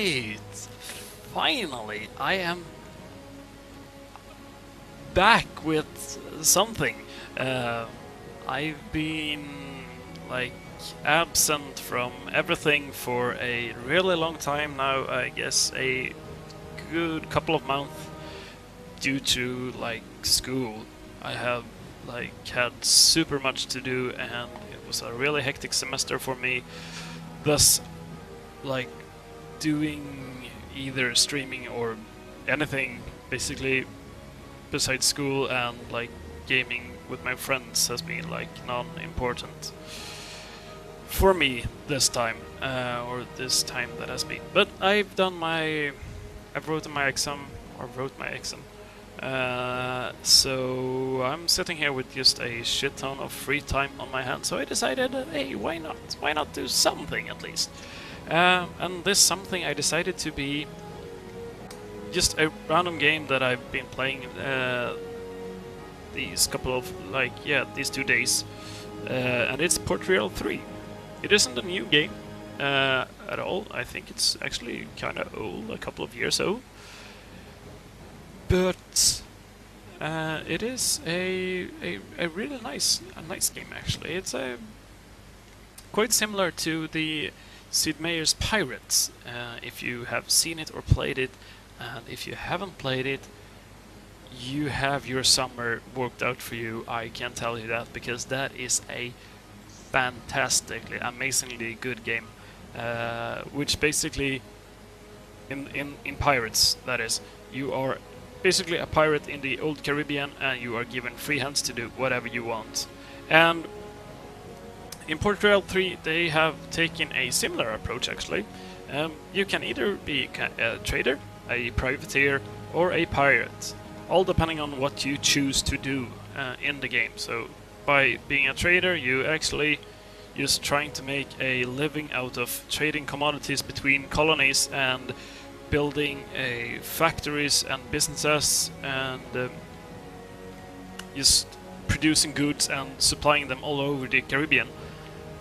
Alright! Finally, I am back with something. I've been like absent from everything for a really long time now, I guess a good couple of months due to like school. I have like had super much to do and it was a really hectic semester for me. Thus, like doing either streaming or anything basically besides school and like gaming with my friends has been like non-important for me this time, or this time that has been. But I've wrote my exam, so I'm sitting here with just a shit ton of free time on my hands. So I decided, hey, why not? Why not do something at least? And this something I decided to be just a random game that I've been playing these couple of these 2 days, and it's Port Royale 3. It isn't a new game at all. I think it's actually kind of old, a couple of years old. But it is a really nice game actually. It's quite similar to the Sid Meier's Pirates, if you have seen it or played it, and if you haven't played it, you have your summer worked out for you. I can tell you that, because that is a fantastically, amazingly good game, which basically, in Pirates, that is, you are basically a pirate in the old Caribbean, and you are given free hands to do whatever you want. And in Port Royale 3, they have taken a similar approach actually. You can either be a trader, a privateer, or a pirate, all depending on what you choose to do in the game. So by being a trader, you actually just trying to make a living out of trading commodities between colonies and building factories and businesses, and just producing goods and supplying them all over the Caribbean.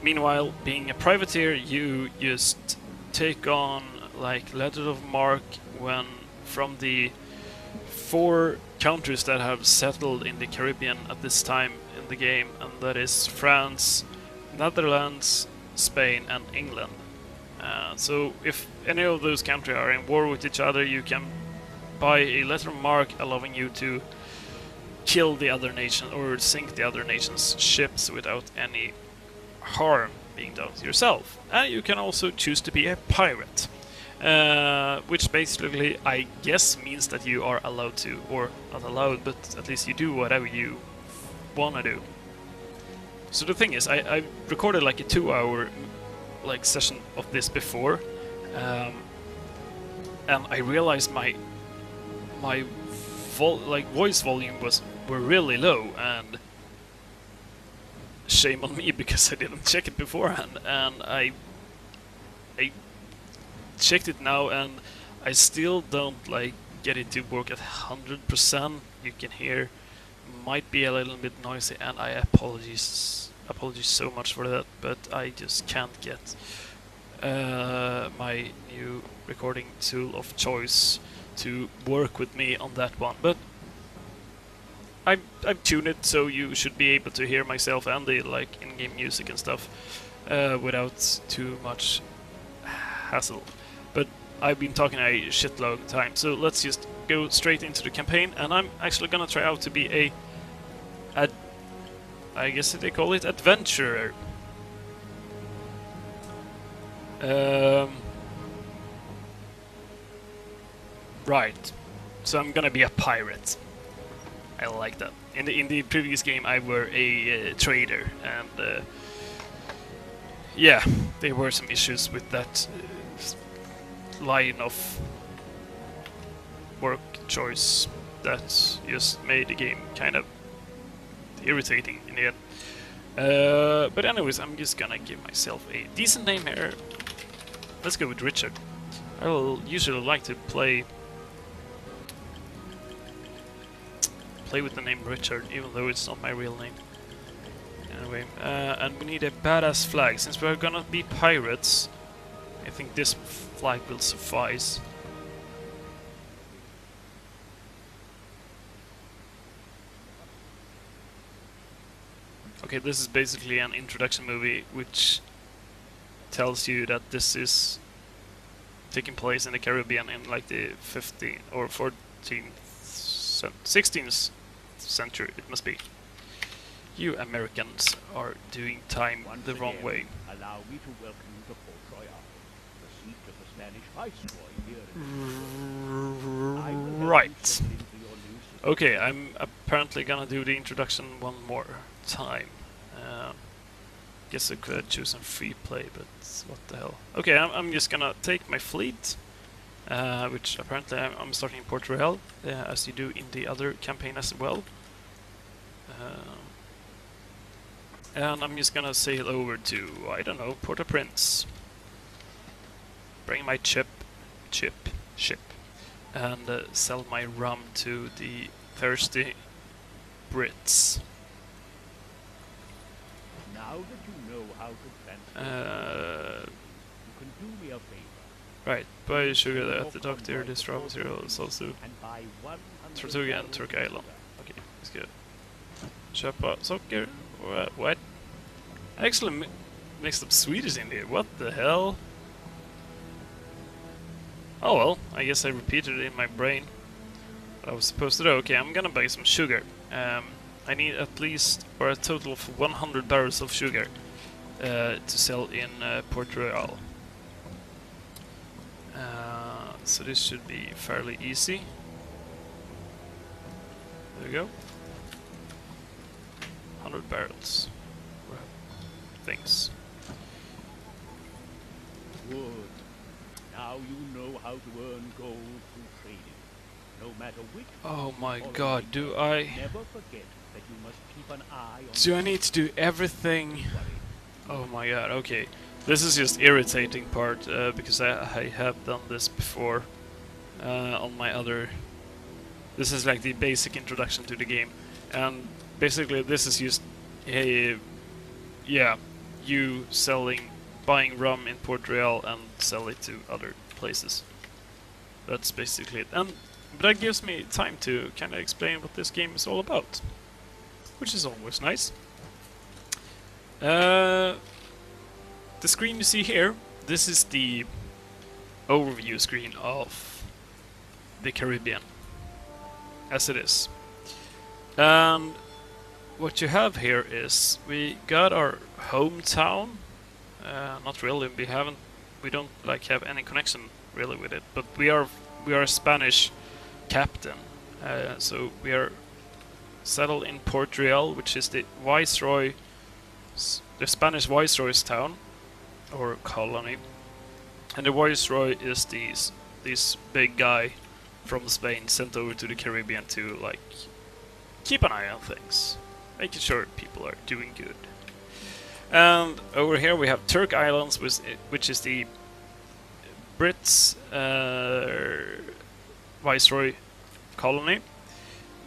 Meanwhile, being a privateer, you just take on like letters of marque when from the 4 countries that have settled in the Caribbean at this time in the game, and that is France, Netherlands, Spain, and England. So if any of those countries are in war with each other, you can buy a letter of marque allowing you to kill the other nation or sink the other nation's ships without any harm being done to yourself. And you can also choose to be a pirate, which basically I guess means that you are allowed to, or not allowed, but at least you do whatever you wanna do. So the thing is, I recorded like a 2-hour like session of this before, and I realized my voice volume were really low, and shame on me because I didn't check it beforehand, and I checked it now, and I still don't like get it to work at 100%. You can hear might be a little bit noisy, and I apologize so much for that, but I just can't get my new recording tool of choice to work with me on that one. But I've tuned it so you should be able to hear myself and the like in-game music and stuff without too much hassle. But I've been talking a shitload of time, so let's just go straight into the campaign. And I'm actually gonna try out to be I guess they call it adventurer. Right. So I'm gonna be a pirate. I like that. In the previous game, I were a trader, and yeah, there were some issues with that line of work choice that just made the game kind of irritating in the end. But anyways, I'm just gonna give myself a decent name here. Let's go with Richard. I will usually like to play with the name Richard, even though it's not my real name. Anyway, and we need a badass flag. Since we're gonna be pirates, I think this flag will suffice. Okay, this is basically an introduction movie which tells you that this is taking place in the Caribbean in like the 15th or 14th, 16th century, it must be. You Americans are doing time the wrong way. Allow me to welcome you to Port Royale, the seat of the Spanish viceroy here in Right. Okay, I'm apparently gonna do the introduction one more time. Guess I could choose some free play, but what the hell. Okay, I'm just gonna take my fleet, which apparently I'm starting in Port Royale, as you do in the other campaign as well. And I'm just gonna sail over to, I don't know, Port-au-Prince. Bring my ship, and sell my rum to the thirsty Brits. Now that you know how to transfer, you can do me a favor. Right, buy sugar at the doctor, this raw material is also And buy 100 Tortuga and Turk Island. Okay, that's good. Köpa socker. What? I actually mixed up Swedish in here. What the hell? Oh well, I guess I repeated it in my brain. What I was supposed to do. Okay, I'm gonna buy some sugar. I need at least, or a total of 100 barrels of sugar to sell in Port Royale. So this should be fairly easy. There we go. 100 barrels. Things. Good. Now you know how to earn gold through trading. No matter which. Oh my colony god, you do are, I... Never forget that you must keep an eye on. Do I need to do everything? Oh my god, okay. This is just irritating part, because I have done this before on my other... This is like the basic introduction to the game. And basically this is just a... Yeah, you buying rum in Port Royale and sell it to other places. That's basically it. And that gives me time to kind of explain what this game is all about, which is always nice. The screen you see here, this is the overview screen of the Caribbean, as it is. And what you have here is we got our hometown. Not really. We don't like have any connection really with it. But we are a Spanish captain. So we are settled in Port Royale, which is the the Spanish viceroy's town or colony. And the viceroy is this big guy from Spain sent over to the Caribbean to like keep an eye on things, making sure people are doing good. And over here we have Turk Islands, which is the Brits viceroy colony.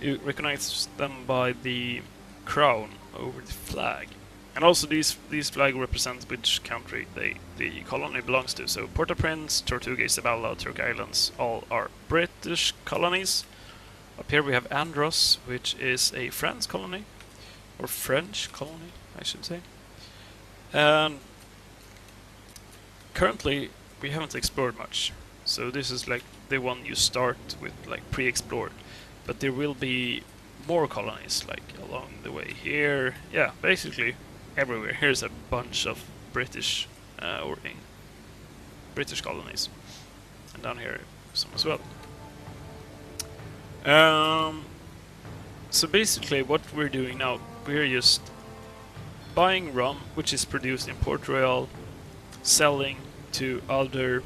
You recognize them by the crown over the flag. And also these flag represent which country the colony belongs to. So Port-au-Prince, Tortuga, Isabella, Turk Islands, all are British colonies. Up here we have Andros, which is a France colony, or French colony, I should say. And currently we haven't explored much, so this is like the one you start with, like pre-explored. But there will be more colonies, like along the way here. Yeah, basically everywhere. Here's a bunch of British British colonies, and down here some as well. So basically what we're doing now, we're just buying rum, which is produced in Port Royale, selling to other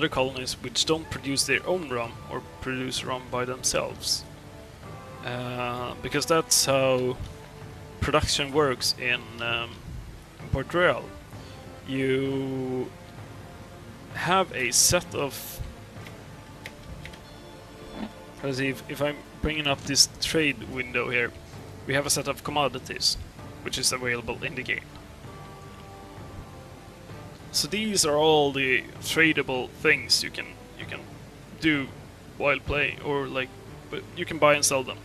colonies which don't produce their own rum or produce rum by themselves. Because that's how production works in Port Royale. You have a set of... Let's see, if I'm bringing up this trade window here, we have a set of commodities which is available in the game. So these are all the tradable things you can do while playing, or like, but you can buy and sell them.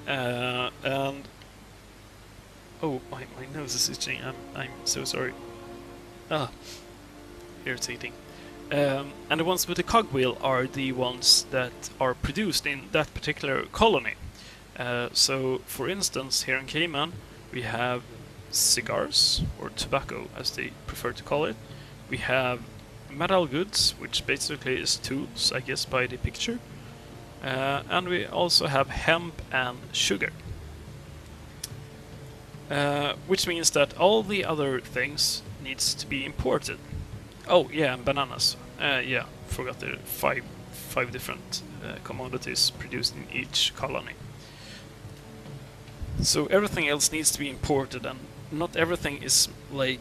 And oh, my nose is itching. I'm so sorry. Ah, irritating. And the ones with the cogwheel are the ones that are produced in that particular colony. So, for instance, here in Cayman, we have cigars, or tobacco as they prefer to call it. We have metal goods, which basically is tools, I guess, by the picture. And we also have hemp and sugar. Which means that all the other things needs to be imported. Oh yeah, and bananas. Yeah, forgot there are five different commodities produced in each colony. So everything else needs to be imported, and not everything is like,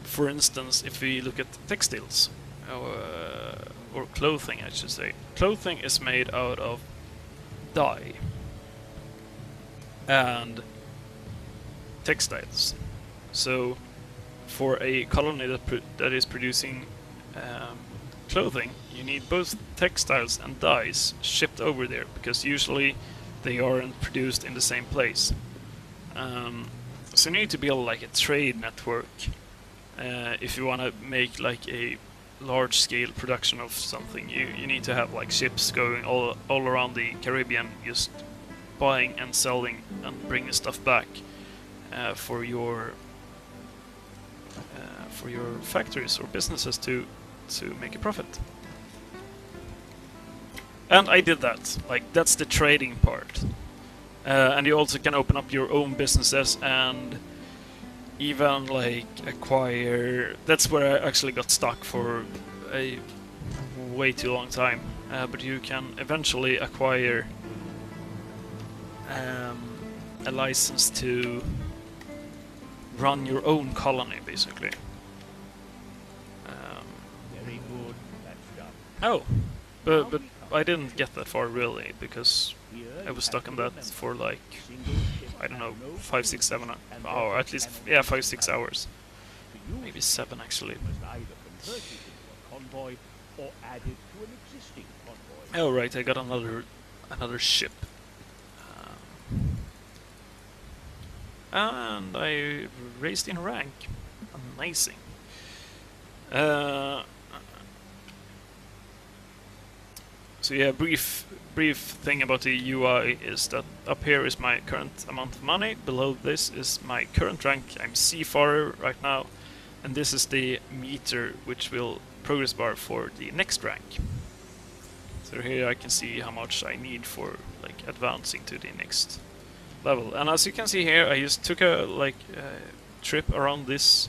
for instance, if we look at textiles or clothing, I should say. Clothing is made out of dye and textiles. So for a colony that is producing clothing, you need both textiles and dyes shipped over there, because usually they aren't produced in the same place. So you need to build like a trade network if you want to make like a large-scale production of something. You need to have like ships going all around the Caribbean, just buying and selling and bringing stuff back for your factories or businesses to make a profit. And I did that. Like, that's the trading part. And you also can open up your own businesses and even like acquire. That's where I actually got stuck for a way too long time. But you can eventually acquire a license to run your own colony, basically. Very good. That's done. Oh, but I didn't get that far really, because I was stuck on that for like, I don't know, 5, 6, 7 or at least, yeah, 5, 6 hours. Maybe 7 actually. Convoy or added to an existing convoy. Oh right, I got another ship. And I raised in rank. Amazing. So yeah, brief thing about the UI is that up here is my current amount of money, below this is my current rank. I'm Seafarer right now, and this is the meter which will progress bar for the next rank. So here I can see how much I need for like advancing to the next level. And as you can see here, I just took a trip around this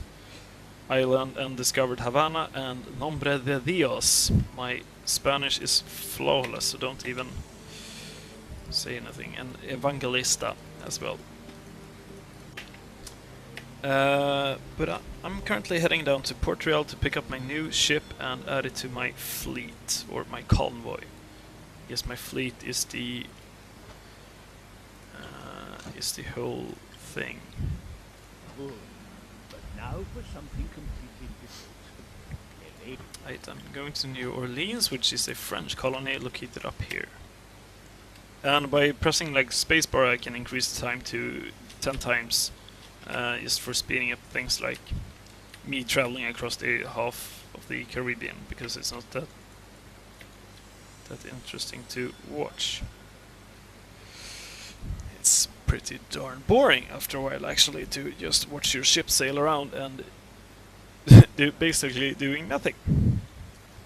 island and discovered Havana and Nombre de Dios. My Spanish is flawless, so don't even say anything. And Evangelista as well. But I'm currently heading down to Port Royale to pick up my new ship and add it to my fleet, or my convoy. Yes, my fleet is the whole thing. Good. But now for something completely different. Right, I'm going to New Orleans, which is a French colony located up here. And by pressing like spacebar, I can increase the time to 10 times, just for speeding up things like me traveling across the half of the Caribbean, because it's not that interesting to watch. It's pretty darn boring after a while, actually, to just watch your ship sail around and basically doing nothing.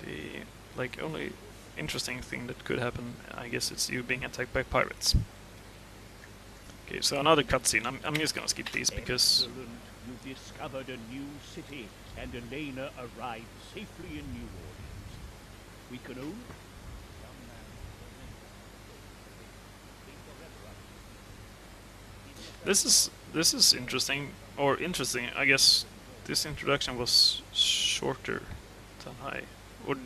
The only interesting thing that could happen, I guess, it's you being attacked by pirates. Okay, so another cutscene. I'm just gonna skip these because Excellent. You discovered a new city, and Elena arrived safely in New Orleans. We can only. this is interesting, or interesting. I guess this introduction was shorter than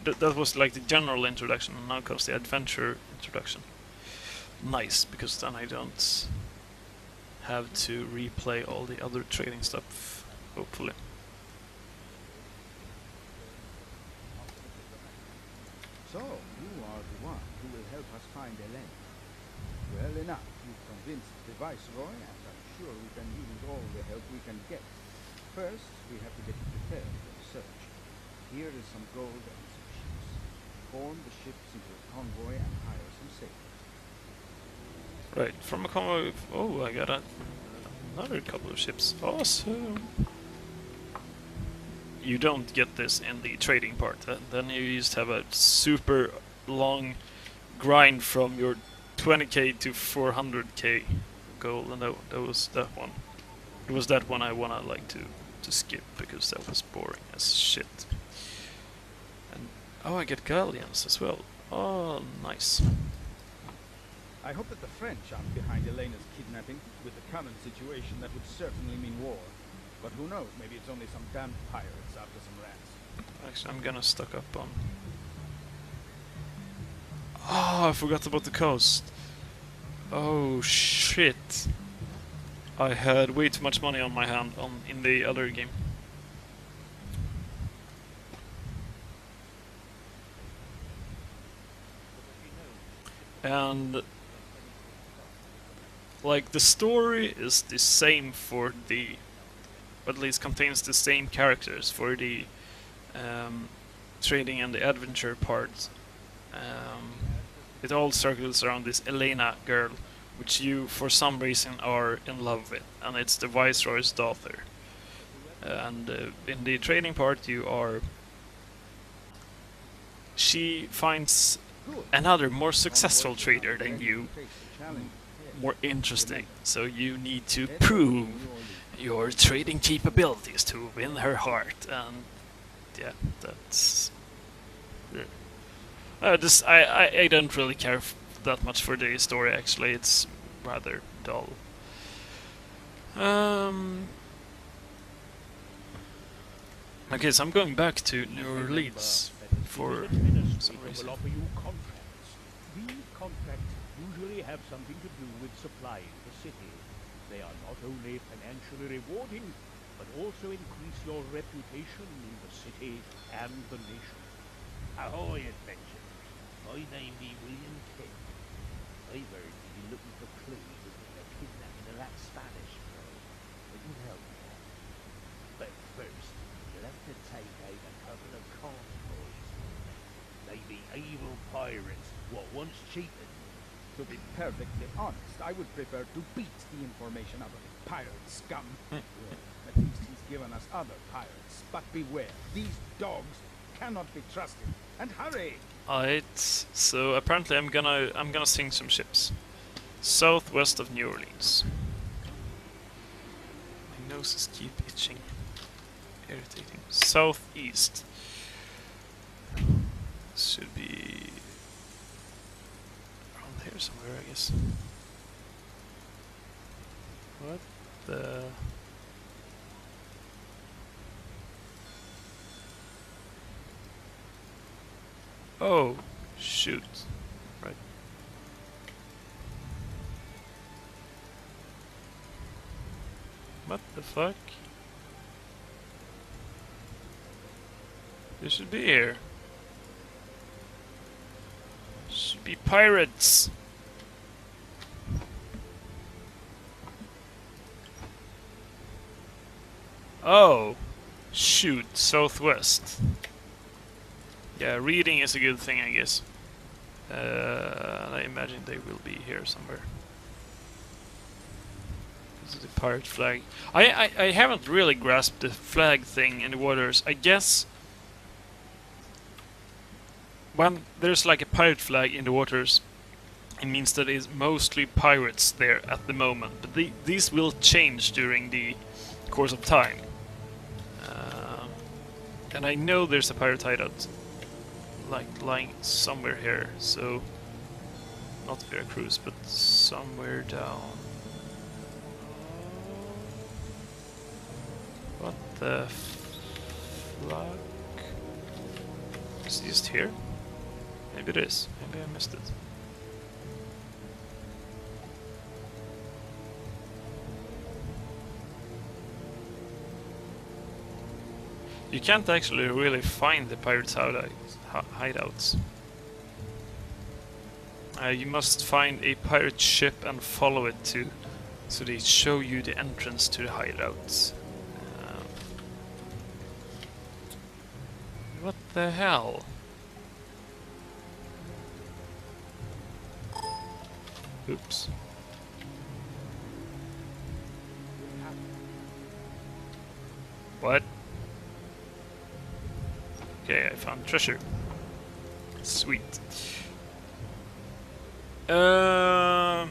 that was like the general introduction, and now comes the adventure introduction. Nice, because then I don't have to replay all the other trading stuff, hopefully. So, you are the one who will help us find Elaine. Well enough, you've convinced the Viceroy, and I'm sure we can use all the help we can get. First, we have to get you prepared for the search. Here is some gold and some ships. Form the ships into a convoy and hire some sailors. Right, from a convoy. Oh, I got another couple of ships. Awesome. You don't get this in the trading part. Then you just have a super long grind from your 20k to 400k goal, and that was that one. It was that one I wanna like to skip because that was boring as shit. And oh, I get galleons as well. Oh, nice. I hope that the French aren't behind Elena's kidnapping. With the current situation, that would certainly mean war. But who knows, maybe it's only some damned pirates after some rats. Actually, I'm gonna stock up on... Oh, I forgot about the coast. Oh, shit. I had way too much money on my hand in the other game. And... like, the story is the same for the... or at least contains the same characters for the trading and the adventure part. It all circles around this Elena girl, which you for some reason are in love with, and it's the Viceroy's daughter. And in the trading part you are... she finds another more successful trader than you, more interesting, so you need to prove your trading capabilities to win her heart, and yeah, that's... I don't really care that much for the story, actually. It's rather dull. Okay, so I'm going back to New Orleans for some reason. Will offer you contracts. These contracts usually have something to do with supplying the city. They are not only financially rewarding, but also increase your reputation in the city and the nation. Ahoy, adventurers. My name be William Kent. I've heard you be looking for clues as to the kidnapping of that Spanish girl. I can help you. But first, you'll have to take out a couple of convoys. They be evil pirates what once cheated. To be perfectly honest, I would prefer to beat the information out of the pirate scum. At least he's given us other pirates. But beware, these dogs cannot be trusted. And hurry! Alright, so apparently I'm gonna sink some ships. Southwest of New Orleans. My noses keep itching. Irritating. Southeast. Should be around here somewhere, I guess. What the... Oh, shoot. Right. What the fuck? They should be here. Should be pirates. Oh, shoot, southwest. Yeah, reading is a good thing, I guess. I imagine they will be here somewhere. This is the pirate flag. I haven't really grasped the flag thing in the waters. I guess when there's like a pirate flag in the waters, it means that it's mostly pirates there at the moment. But these will change during the course of time. And I know there's a pirate hideout like lying somewhere here, so not Veracruz, but somewhere down. What the fuck? Is it just here? Maybe it is. Maybe I missed it. You can't actually really find the pirates' hideouts. You must find a pirate ship and follow it so they show you the entrance to the hideouts. What the hell? Oops. What? Okay, I found treasure. Sweet. The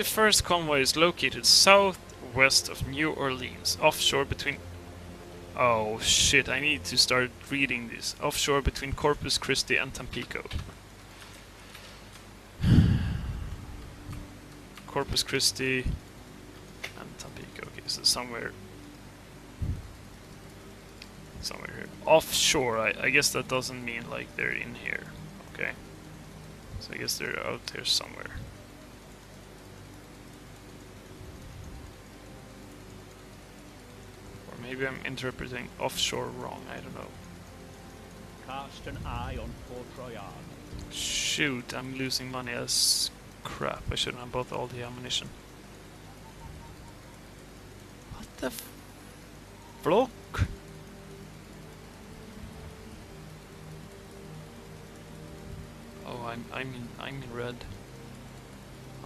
first convoy is located southwest of New Orleans, offshore between... Oh shit, I need to start reading this. Offshore between Corpus Christi and Tampico. Corpus Christi and Tampico. Okay, so somewhere here. Offshore, I guess that doesn't mean like they're in here. Okay. So I guess they're out there somewhere. Or maybe I'm interpreting offshore wrong, I don't know. Cast an eye on Port Royale. Shoot, I'm losing money as crap. I shouldn't have bought all the ammunition. What the block? Oh, I'm in red.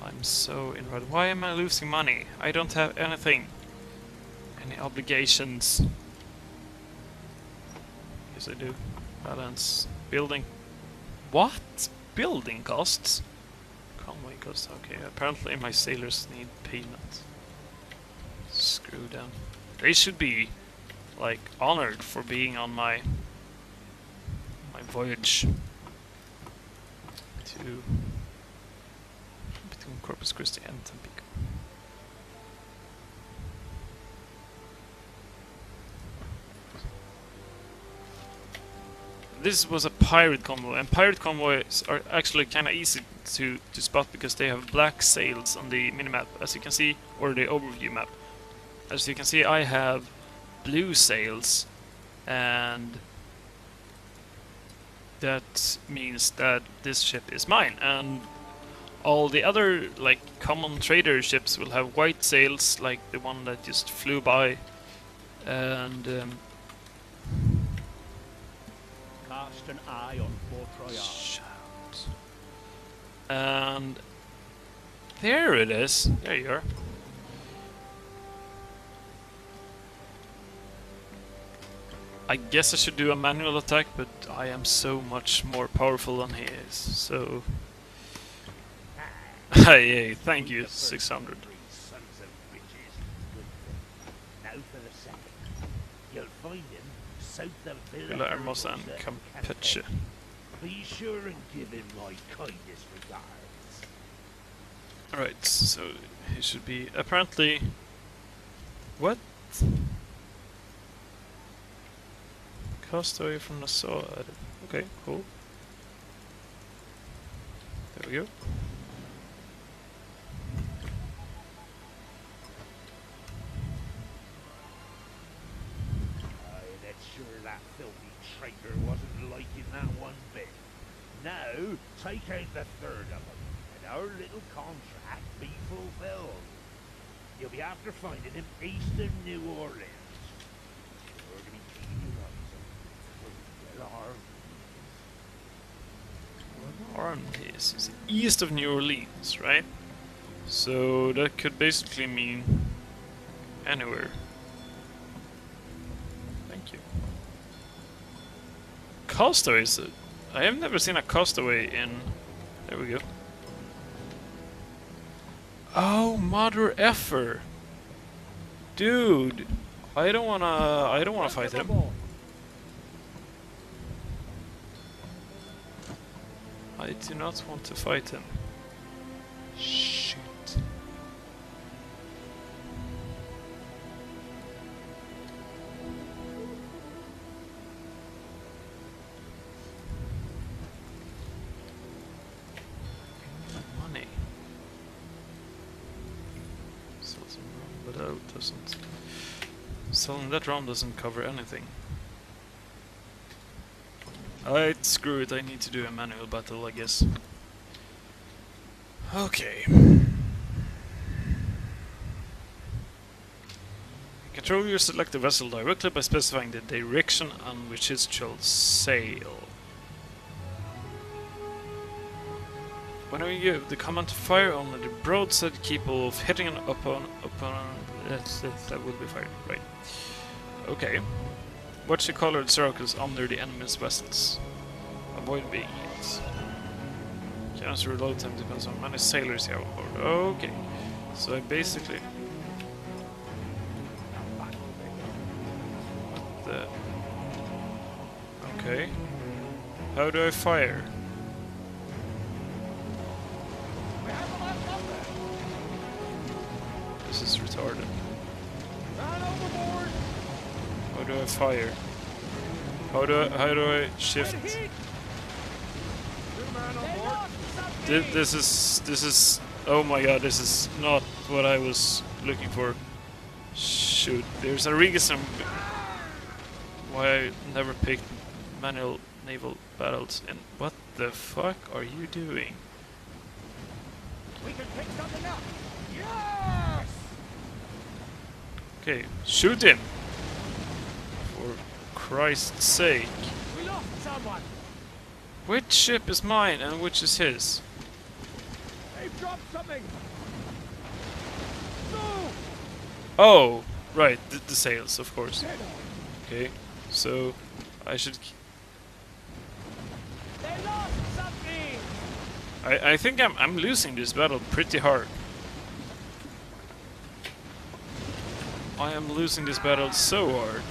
I'm so in red. Why am I losing money? I don't have anything. Any obligations? Yes, I do. Balance. Building. What? Building costs? Conway costs. Okay, apparently my sailors need payment. Screw them. They should be, like, honored for being on my voyage to between Corpus Christi and Tampico. This was a pirate convoy, and pirate convoys are actually kind of easy to spot because they have black sails on the minimap, as you can see, or the overview map. As you can see, I have blue sails, and that means that this ship is mine, and all the other, like, common trader ships will have white sails, like the one that just flew by, and Cast an eye on Port Royale. shout. And there it is. There you are. I guess I should do a manual attack, but I am so much more powerful than he is, so... Hey, thank you, 600. Sons of bitches. Now for the second. You'll find him south of Villa Hermosa and Campeche. Be sure and give him my kindest regards. Alright, so he should be apparently... What? Cast away from Nassau. Okay, cool. There we go. That's sure that filthy traitor wasn't liking that one bit. Now, take out the third of them, and our little contract be fulfilled. You'll be after finding him east of New Orleans. We're gonna be keeping you Armies is east of New Orleans, right? So that could basically mean anywhere. Thank you. Castaways. I have never seen a castaway in. There we go. Oh, mother effer, dude! I don't wanna fight him. I do not want to fight him. Shit. Money. Sells some rum, but that doesn't. Selling that rum doesn't cover anything. Alright, screw it, I need to do a manual battle, I guess. Okay. Control your selected vessel directly by specifying the direction on which it shall sail. Whenever you give the command to fire, only the broadside capable of hitting an opponent that will be fired. Right. Okay. Watch the colored circles under the enemy's vessels. Avoid being hit. Chance reload time depends on how many sailors you have on board. Okay. So I basically... What the... Okay. How do I fire? This is retarded. How do I fire? How do I shift? This is oh my god, this is not what I was looking for. Shoot, there's a reason why I never picked manual naval battles. And what the fuck are you doing? We can pick something up. Yes! Okay, shoot him! For Christ's sake. We lost someone. Which ship is mine and which is his? They've dropped something. No! Oh, right, the sails, of course. Get on. Okay, so I should... They lost something. I think I'm losing this battle pretty hard. I am losing this battle so hard.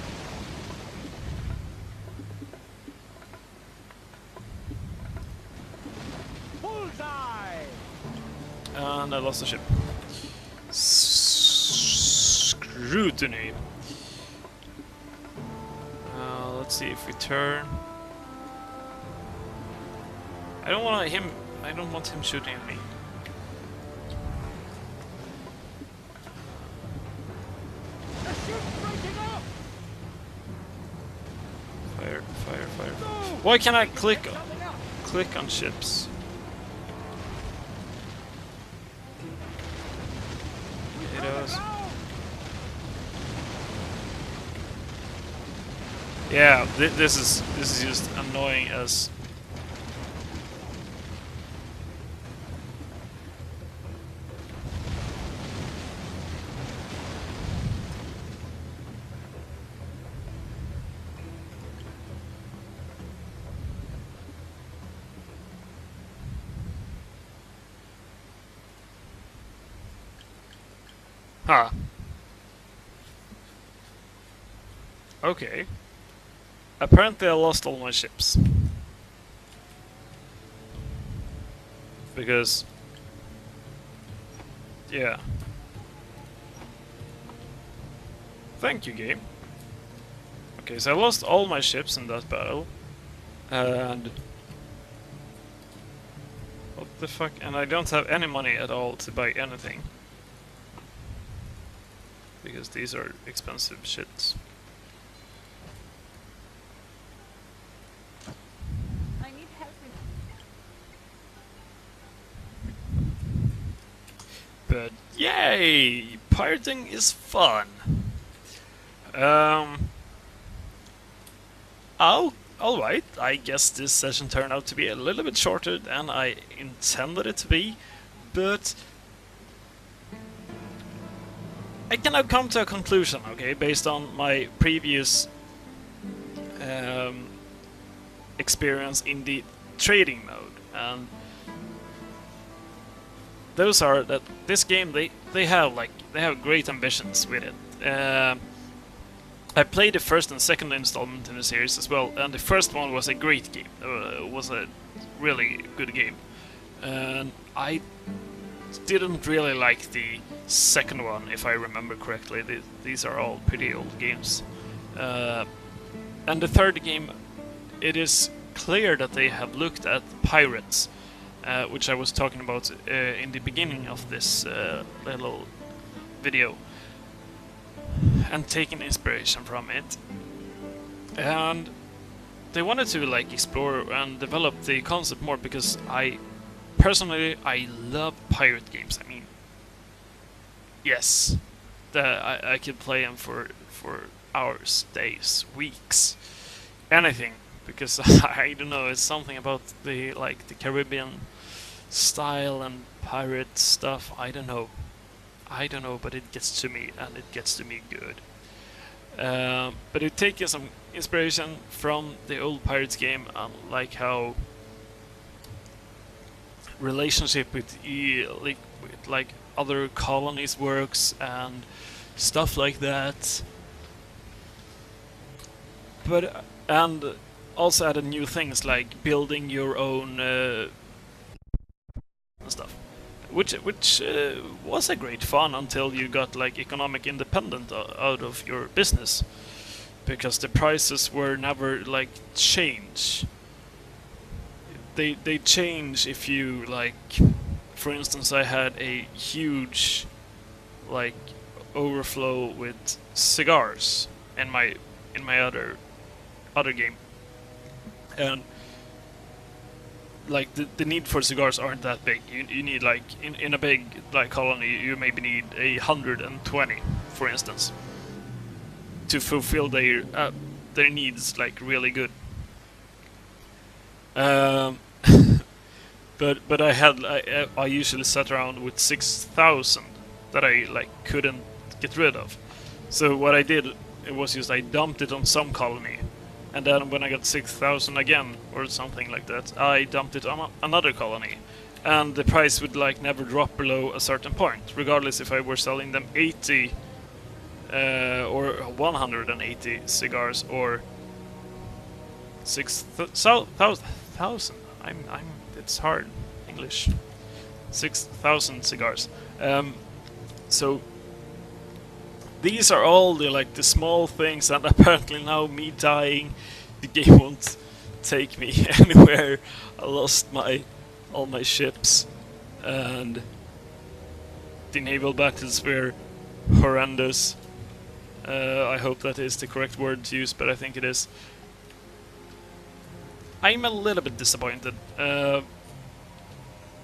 Bullseye. And I lost the ship. Scrutiny. Let's see if we turn. I don't want him shooting at me. The ship's breaking up. Fire, fire, fire. No. Why can't I click Something up. on ships? It does. Yeah, this is just annoying as. Huh. Okay. Apparently I lost all my ships. Because... yeah. Thank you, game. Okay, so I lost all my ships in that battle. And... what the fuck? And I don't have any money at all to buy anything. Because these are expensive shits. I need help with But yay! Pirating is fun. Oh, alright. I guess this session turned out to be a little bit shorter than I intended it to be, but I can now come to a conclusion, okay, based on my previous experience in the trading mode, and those are that this game they have great ambitions with it. I played the first and second installment in the series as well, and the first one was a great game. Was a really good game, and I didn't really like the second one, if I remember correctly. These are all pretty old games. And the third game, it is clear that they have looked at pirates, which I was talking about in the beginning of this little video, and taken inspiration from it. And they wanted to like explore and develop the concept more, because I personally I love pirate games. I mean, yes, I could play them for hours, days, weeks, anything, because I don't know, it's something about the like the Caribbean style and pirate stuff. I don't know, but it gets to me, and it gets to me good. But it takes some inspiration from the old Pirates game, like how relationship with, like other colonies works and stuff like that. But and also added new things like building your own stuff, which was a great fun until you got like economic independent out of your business, because the prices were never like change. They change if you like, for instance, I had a huge like overflow with cigars in my other game, and like the need for cigars aren't that big. You need like in a big like colony you maybe need 120, for instance, to fulfill their needs like really good. Um, but I usually sat around with 6,000 that I like couldn't get rid of. So what I did, it was just I dumped it on some colony, and then when I got 6,000 again or something like that, I dumped it on another colony, and the price would like never drop below a certain point, regardless if I were selling them 80 or 180 cigars or 6,000. It's hard English. 6,000 cigars. So these are all the like the small things, and apparently now me dying, the game won't take me anywhere. I lost all my ships, and the naval battles were horrendous. I hope that is the correct word to use, but I think it is. I'm a little bit disappointed,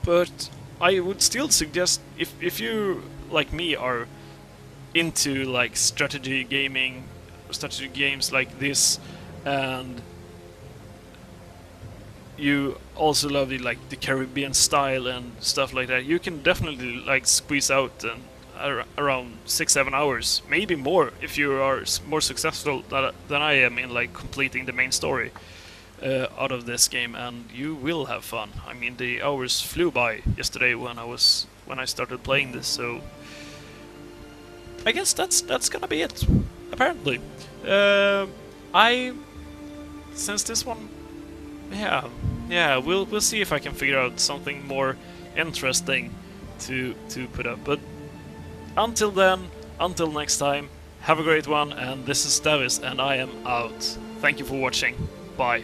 but I would still suggest, if you like me are into like strategy games like this, and you also love the Caribbean style and stuff like that, you can definitely like squeeze out around 6-7 hours, maybe more, if you are more successful than I am in like completing the main story out of this game, and you will have fun. I mean, the hours flew by yesterday when I started playing this, so I guess that's gonna be it. Apparently, since this one, yeah, we'll see if I can figure out something more interesting to put up. But until then, until next time, have a great one. And this is devvis, and I am out. Thank you for watching. Bye.